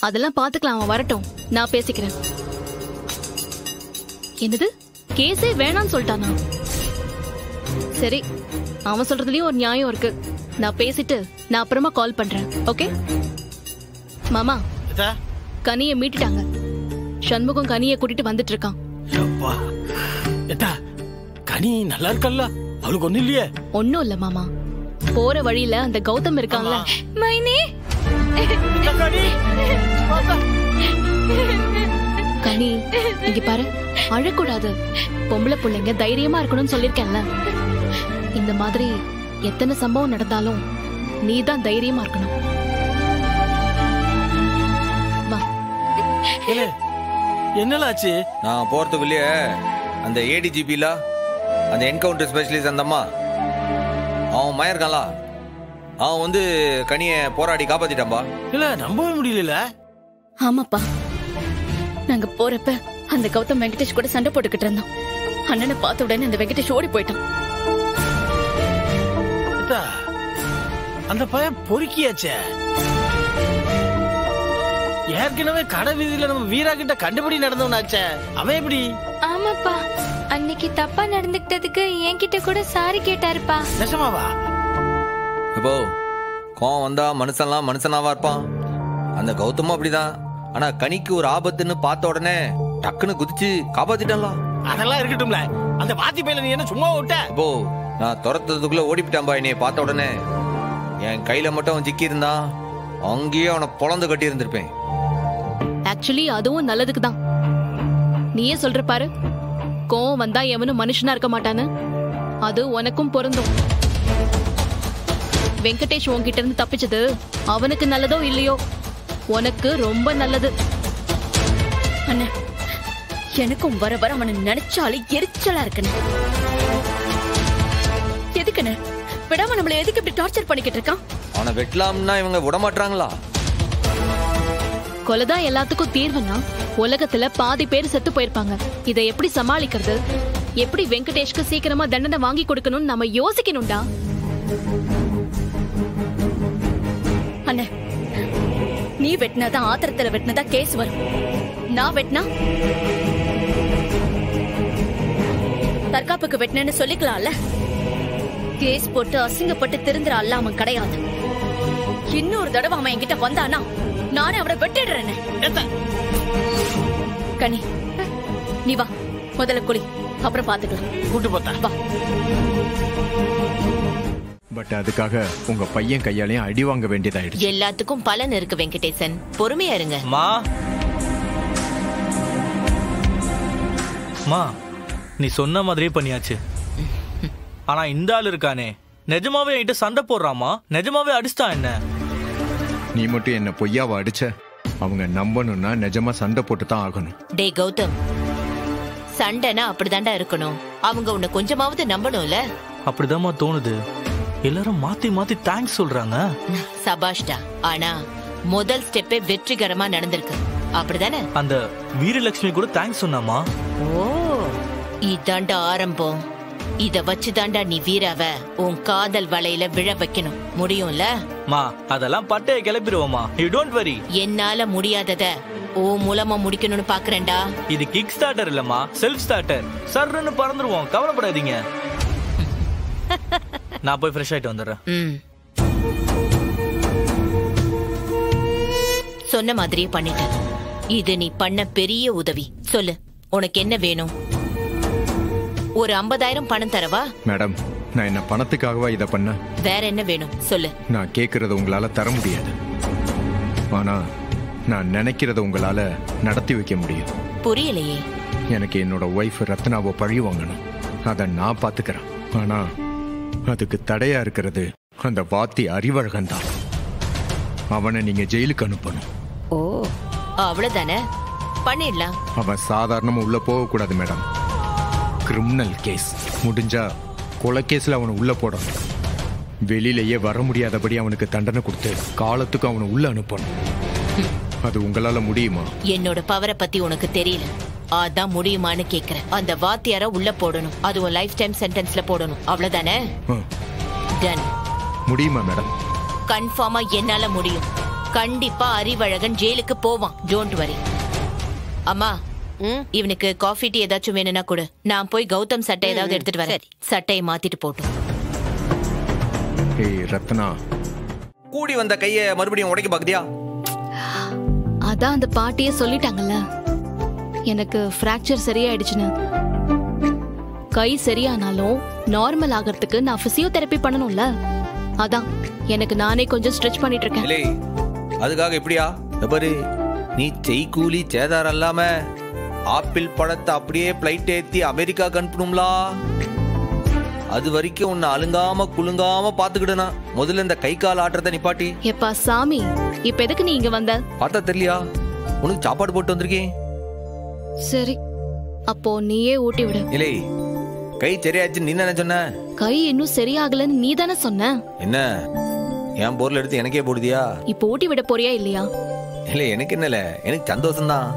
அதெல்லாம் பாத்துக்கலாம், அவன் வரட்டும், நான் பேசிக்கிறேன். என்னது, கேஸே வேணான்னு சொல்லிட்டானா? சரி, அவன் சொல்றதுலயும் ஒரு நியாயம் இருக்கு. நான் பேசிட்டு நான் அப்புறமா கால் பண்றேன். ஓகே மாமா, கனியை மீட்டுட்டாங்க. சண்முகம் கனியை கூட்டிட்டு வந்துட்டு இருக்கான். கனி நல்லா இருக்கல்ல? அவளுக்கு ஒண்ணும் இல்லையே? ஒண்ணும் இல்ல மாமா. போற வழியில அந்த கௌதம் இருக்கான்ல, மைனி கனி இங்க பாரு, அழக்கூடாது. பொம்பளை பிள்ளைங்க தைரியமா இருக்கணும்னு சொல்லிருக்கேன்ல. இந்த மாதிரி எத்தனை சம்பவம் நடந்தாலும் நீதான் தைரியமா இருக்கணும். என்னலாச்சு? நான் போறதுக்குள்ளே அந்த ஏடிஜிபில அந்த என்கவுண்டர் ஸ்பெஷலிஸ்ட் அந்த அம்மா அவன் மயர்கான்ல, அவன் வந்து கனிய போராடி காப்பாத்திட்டான்பா. இல்ல நம்பவே முடியல. ஆமாப்பா, நாங்க போறப்ப அந்த கௌதம் வெங்கடேஷ் கூட சண்டை போட்டுக்கிட்டு இருந்தோம். அண்ணனை பார்த்த உடனே அந்த வெங்கடேஷ் ஓடி போயிட்டான். அந்த பையன் பொறுக்கியாச்சே. ஏற்கனவே கடை வீதியில நம்ம வீரா கிட்ட கண்டுபிடி நடந்தவனாச்சே, அவன் எப்படி? ஆமாப்பா, அன்னைக்கு தப்பா நடந்துக்கிட்டதுக்கு என்கிட்ட கூட சாரி கேட்டாருப்பா. நெசமாவா? இப்போ கோவம் வந்தா மனுஷன்லாம் மனுஷனாவா இருப்பான். அந்த கௌதமும் அப்படிதான். ஆனா கனிக்கு ஒரு ஆபத்துன்னு பார்த்த உடனே டக்குன்னு குதிச்சு காப்பாத்திட்டான்ல. அதெல்லாம் இருக்கட்டும்ல, அந்த வாத்தி பையல நீ என்ன சும்மா விட்ட? அப்போ நான் துரத்துறதுக்குள்ள ஓடிப்பிட்டான்பா. என்னைய பார்த்த உடனே என் கையில மட்டும் அவன் சிக்கி இருந்தா அங்கேயே அவனை பொழந்து கட்டி இருந்திருப்பேன். ஆக்சுவலி அதுவும் நல்லதுக்கு தான். நீயே சொல்ற பாரு, கோவம் வந்தா எவனும் மனுஷனா இருக்க மாட்டான்னு. அது உனக்கும் பொருந்தும். வெங்கடேஷ் உன்கிட்ட இருந்து தப்பிச்சது அவனுக்கு நல்லதோ இல்லையோ, உனக்கு ரொம்ப நல்லது. அண்ணா, எனக்கும் வர வர அவனை நினைச்சாலே எரிச்சலா இருக்குன்னு. எதுக்குன்னு விடாம நம்மள எதுக்கு இப்படி டார்ச்சர் பண்ணிக்கிட்டு இருக்கான்? அவனை வெட்டலாம்னா இவங்க விட மாட்டாங்களா? கொலைதான் எல்லாத்துக்கும் தீர்வுனா உலகத்துல பாதி பேர் செத்து போயிருப்பாங்க. இதை எப்படி சமாளிக்கிறது? எப்படி வெங்கடேஷ்க்கு சீக்கிரமா தண்டனை வாங்கி கொடுக்கணும்னு நம்ம யோசிக்கணும்டா. அண்ணே, நீ வெட்டினாதான் ஆத்திரத்துல வெட்டினதா கேஸ் வரும். நான் வெட்டினா தற்காப்புக்கு வெட்டினேன்னு சொல்லிக்கலாம்ல. கேஸ் போட்டு அசிங்கப்பட்டு திருந்துற அல்லாம கிடையாது. இன்னொரு தடவை அவன் என்கிட்ட வந்தானா நானே அவனை வெட்டிடுறேன். கனி, நீ வா, முதல்ல குளி, அப்புறம் பாத்துக்கலாம். கூட்டு போத்தா வா. பட் அதுக்காக உங்க பையன் கையாலையும் அடி வாங்க வேண்டியதாயிடுச்சு. எல்லாத்துக்கும் பலன் இருக்கு வெங்கடேசன், பொறுமையா இருங்க. மா, நீ சொன்ன மாதிரியே பண்ணியாச்சு. ஆனா இந்த ஆள் இருக்கானே, நிஜமாவே என்கிட்ட சண்டை போடுறாமா? நிஜமாவே அடிச்சுட்டான் என்ன? நீ மட்டும் என்ன பொய்யாவ அடிச்ச? அவங்க நம்பணும்னா நிஜமா சண்டை போட்டு தான் ஆகணும். டே கௌதம், சண்டைனா அப்படிதான்டா இருக்கணும். அவங்க உன்னை கொஞ்சமாவது நம்பணும்ல. அப்படிதாம்மா தோணுது. எல்லாரும் மாத்தி மாத்தி தேங்க்ஸ் சொல்றாங்க. சபாஷ்டா, ஆனா முதல் ஸ்டெப்பே வெற்றிகரமா நடந்திருக்கு. அப்படிதானே? அந்த வீரலட்சுமி கூட தேங்க்ஸ் சொன்னாமா. ஓ, இதாண்டா ஆரம்பம். இத வச்சுதாண்டா நீ வீராவ உன் காதல் வலையில விழ வைக்கணும். முடியும்ல? மா, அதெல்லாம் பட்டைய கிளப்பிடுவோமா. You don't worry. என்னால முடியாதத ஓ மூலமா முடிக்கணும்னு பாக்குறேன்டா. இது கிக் ஸ்டார்டர் இல்லம்மா, செல்ஃப் ஸ்டார்டர். சர்ன்னு பறந்துருவோம், கவலைப்படாதீங்க. நான் போய் ஃப்ரெஷ் ஆயிட்டு வந்துடுறேன். சொன்ன மாதிரியே பண்ணிட்டேன். இது நீ பண்ண பெரிய உதவி. சொல்லு, உனக்கு என்ன வேணும்? ஒரு 50,000 பணம் தரவா? மேடம், நான் என்ன பணத்துக்காகவா இத பண்ண? வேற என்ன வேணும் சொல்லு. நான் கேக்குறத உங்களால தர முடியாது. ஆனா நான் நினைக்கிறத உங்களால நடத்தி வைக்க முடியும். புரியலையே. எனக்கு என்னோட ஒய்ஃப் ரத்னாவை பழி வாங்கணும். அத நான் பாத்துக்கிறேன். ஆனா அதுக்கு தடையா இருக்கிறது அந்த வாத்தி அறிவழகன் தான். அவனை நீங்க ஜெயிலுக்கு அனுப்பணும். ஓ, அவ்வளவுதானே? பண்ணிடலாம். அவன் சாதாரணமா உள்ள போக கூடாது மேடம். Criminal case. முடிஞ்சா கொலை கேஸ்ல அவனை உள்ள போடணும். வெளியிலேயே வர முடியாதபடி அவனுக்கு தண்டனை கொடுத்து காலத்துக்கு அவனை உள்ள அனுப்பணும். அது உங்களால முடியுமா? என்னோட பவரை பத்தி உனக்கு தெரியல, அதான் முடியுமான்னு கேக்குறேன். அந்த வாத்தியார உள்ள போடணும். அதுவும் லைஃப் டைம் சென்டென்ஸ்ல போடணும். அவ்வளவுதானே? டன். முடியுமா மேடம்? கன்ஃபார்மா என்னால முடியும். கண்டிப்பா அறிவழகன் ஜெயிலுக்கு போவான். Don't worry. அம்மா, இவனுக்கு காஃபி டீ ஏதாச்சும் வேணும்னா கூட நான் போய் கௌதம் சட்டை ஏதாவது எடுத்துட்டு வரேன். சட்டையை மாத்திட்டு போட்டும். ஏய் ரத்னா, கூடி வந்த கைய மறுபடியும் உடைக்க பாக்குதியா? அதான் அந்த பாட்டியே சொல்லிட்டாங்கல்ல, எனக்கு பிராக்சர் சரியாயிடுச்சுன்னு. கை சரியானாலும் நார்மல் ஆகிறதுக்கு நான் பிசியோதெரபி பண்ணணும்ல, அதான் எனக்கு நானே கொஞ்சம் ஸ்ட்ரெச் பண்ணிட்டு இருக்கேன். இல்லை, அதுக்காக இப்படியா? பாரு, நீ செய்கூலி சேதாரம் இல்லாம ஆப்பிள் பழத்தை அப்படியே பிளைட் ஏத்தி அமெரிக்கா அனுப்பணும்லா. அது வரைக்கும் உன்னை அலுங்காம குலுங்காம பாத்துக்கிட்டனா. முதல்ல இந்த கை கால் ஆட்டுறத நிப்பாட்டி. எப்பா சாமி, இப்ப எதுக்கு நீ இங்க வந்த? பார்த்தா தெரியலையா? உனக்கு சாப்பாடு போட்டு வந்திருக்கேன். சரி, அப்போ நீயே ஊட்டி விடு. இல்லை, கை சரியாச்சு நீ என்ன சொன்ன? கை இன்னும் சரியாகலன்னு நீ தானே சொன்ன. என்ன என் பொருள் எடுத்து எனக்கே போடுதியா? இப்போ ஊட்டி விட போறியா இல்லையா? இல்ல, எனக்கு என்னல, எனக்கு சந்தோஷம் தான்.